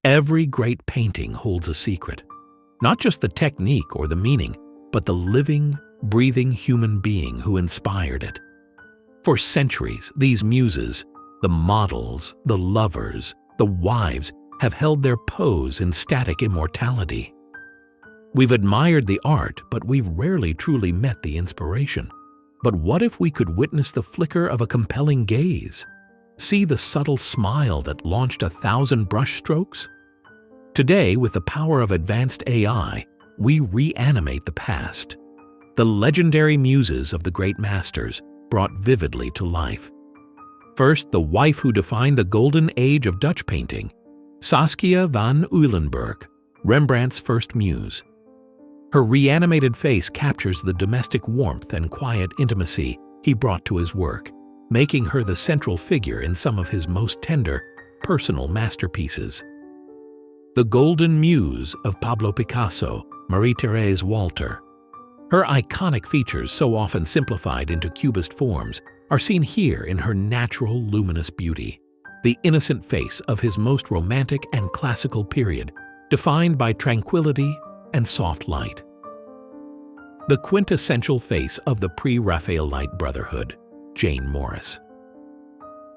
Every great painting holds a secret. Not just the technique or the meaning, but the living, breathing human being who inspired it. For centuries, these muses, the models, the lovers, the wives, have held their pose in static immortality. We've admired the art, but we've rarely truly met the inspiration. But what if we could witness the flicker of a compelling gaze? See the subtle smile that launched 1,000 brushstrokes? Today, with the power of advanced AI, we reanimate the past. The legendary muses of the great masters brought vividly to life. First, the wife who defined the golden age of Dutch painting, Saskia van Uylenburg, Rembrandt's first muse. Her reanimated face captures the domestic warmth and quiet intimacy he brought to his work, making her the central figure in some of his most tender, personal masterpieces. The Golden Muse of Pablo Picasso, Marie-Thérèse Walter. Her iconic features, so often simplified into cubist forms, are seen here in her natural, luminous beauty. The innocent face of his most romantic and classical period, defined by tranquility and soft light. The quintessential face of the pre-Raphaelite Brotherhood, Jane Morris.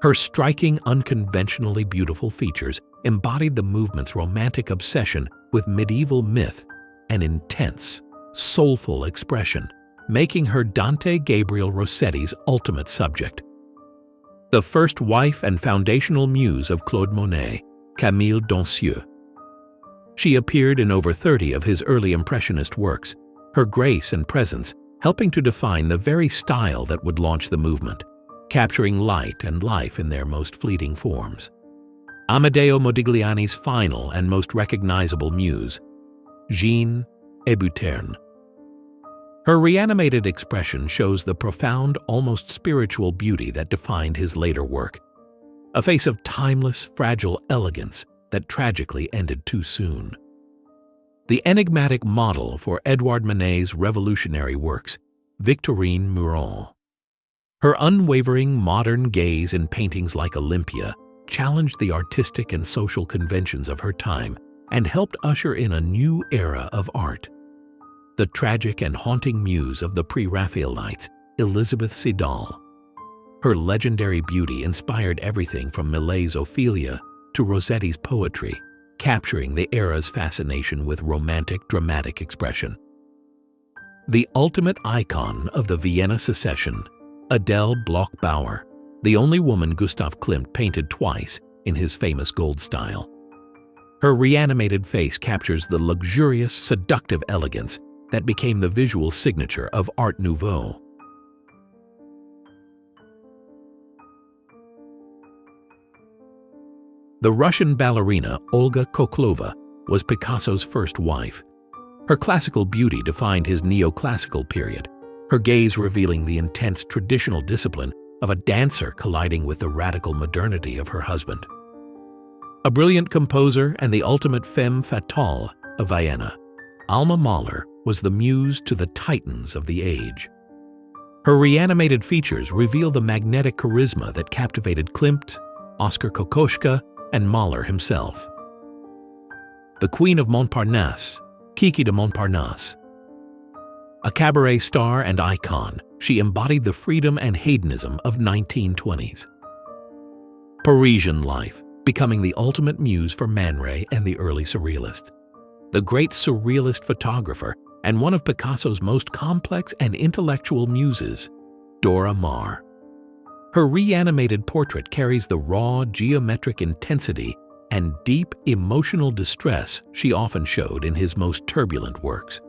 Her striking, unconventionally beautiful features embodied the movement's romantic obsession with medieval myth and intense, soulful expression, making her Dante Gabriel Rossetti's ultimate subject. The first wife and foundational muse of Claude Monet, Camille Dancieux. She appeared in over 30 of his early Impressionist works, her grace and presence helping to define the very style that would launch the movement, capturing light and life in their most fleeting forms. Amedeo Modigliani's final and most recognizable muse, Jeanne Hébuterne. Her reanimated expression shows the profound, almost spiritual beauty that defined his later work, a face of timeless, fragile elegance that tragically ended too soon. The enigmatic model for Edouard Manet's revolutionary works, Victorine Meurent. Her unwavering modern gaze in paintings like Olympia challenged the artistic and social conventions of her time and helped usher in a new era of art. The tragic and haunting muse of the pre-Raphaelites, Elisabeth Siddal. Her legendary beauty inspired everything from Millet's Ophelia to Rossetti's poetry, capturing the era's fascination with romantic, dramatic expression. The ultimate icon of the Vienna Secession, Adele Bloch-Bauer, the only woman Gustav Klimt painted twice in his famous gold style. Her reanimated face captures the luxurious, seductive elegance that became the visual signature of Art Nouveau. The Russian ballerina Olga Koklova was Picasso's first wife. Her classical beauty defined his neoclassical period, her gaze revealing the intense traditional discipline of a dancer colliding with the radical modernity of her husband. A brilliant composer and the ultimate femme fatale of Vienna, Alma Mahler was the muse to the titans of the age. Her reanimated features reveal the magnetic charisma that captivated Klimt, Oskar Kokoschka, and Mahler himself. The Queen of Montparnasse, Kiki de Montparnasse. A cabaret star and icon, she embodied the freedom and hedonism of 1920s. Parisian life, becoming the ultimate muse for Man Ray and the early surrealists. The great surrealist photographer and one of Picasso's most complex and intellectual muses, Dora Maar. Her reanimated portrait carries the raw geometric intensity and deep emotional distress she often showed in his most turbulent works.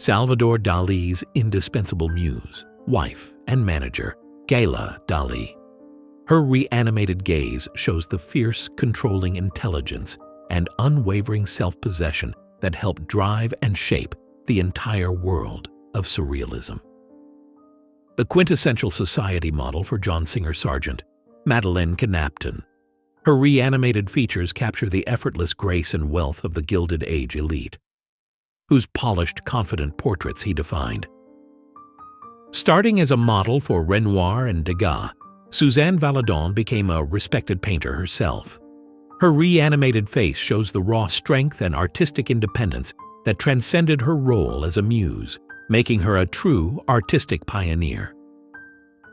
Salvador Dali's indispensable muse, wife, and manager, Gala Dali. Her reanimated gaze shows the fierce, controlling intelligence and unwavering self-possession that helped drive and shape the entire world of surrealism. The quintessential society model for John Singer Sargent, Madeleine Knapton. Her reanimated features capture the effortless grace and wealth of the Gilded Age elite, whose polished, confident portraits he defined. Starting as a model for Renoir and Degas, Suzanne Valadon became a respected painter herself. Her reanimated face shows the raw strength and artistic independence that transcended her role as a muse, making her a true artistic pioneer.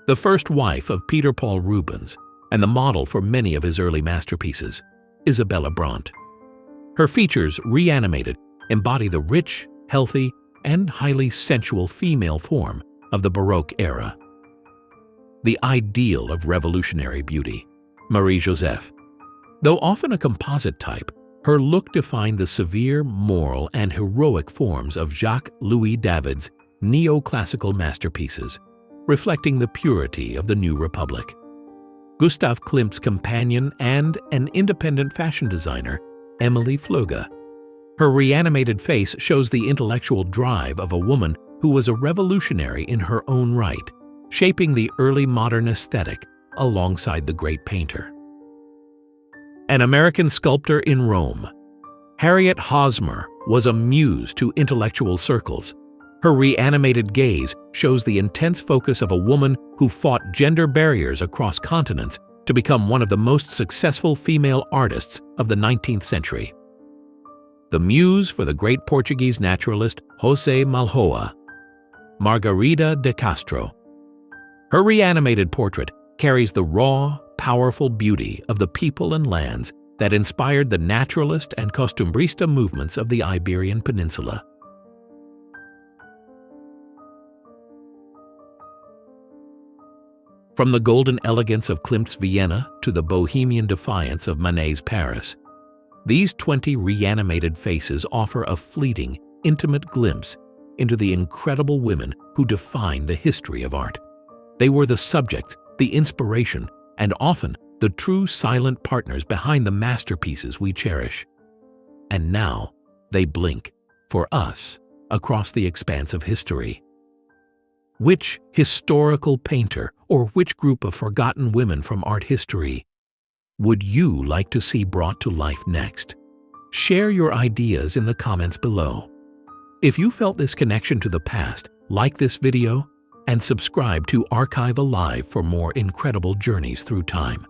The first wife of Peter Paul Rubens and the model for many of his early masterpieces, Isabella Brant. Her features, reanimated, embody the rich, healthy, and highly sensual female form of the Baroque era. The ideal of revolutionary beauty, Marie-Joseph. Though often a composite type, her look defined the severe, moral, and heroic forms of Jacques-Louis David's neoclassical masterpieces, reflecting the purity of the New Republic. Gustav Klimt's companion and an independent fashion designer, Emilie Flügge. Her reanimated face shows the intellectual drive of a woman who was a revolutionary in her own right, shaping the early modern aesthetic alongside the great painter. An American sculptor in Rome, Harriet Hosmer was a muse to intellectual circles. Her reanimated gaze shows the intense focus of a woman who fought gender barriers across continents to become one of the most successful female artists of the 19th century. The muse for the great Portuguese naturalist José Malhoa, Margarida de Castro. Her reanimated portrait carries the raw, powerful beauty of the people and lands that inspired the naturalist and costumbrista movements of the Iberian Peninsula. From the golden elegance of Klimt's Vienna to the bohemian defiance of Manet's Paris, these 20 reanimated faces offer a fleeting, intimate glimpse into the incredible women who define the history of art. They were the subjects, the inspiration, and often the true silent partners behind the masterpieces we cherish. And now they blink, for us, across the expanse of history. Which historical painter or which group of forgotten women from art history would you like to see brought to life next? Share your ideas in the comments below. If you felt this connection to the past, like this video and subscribe to Archive Alive for more incredible journeys through time.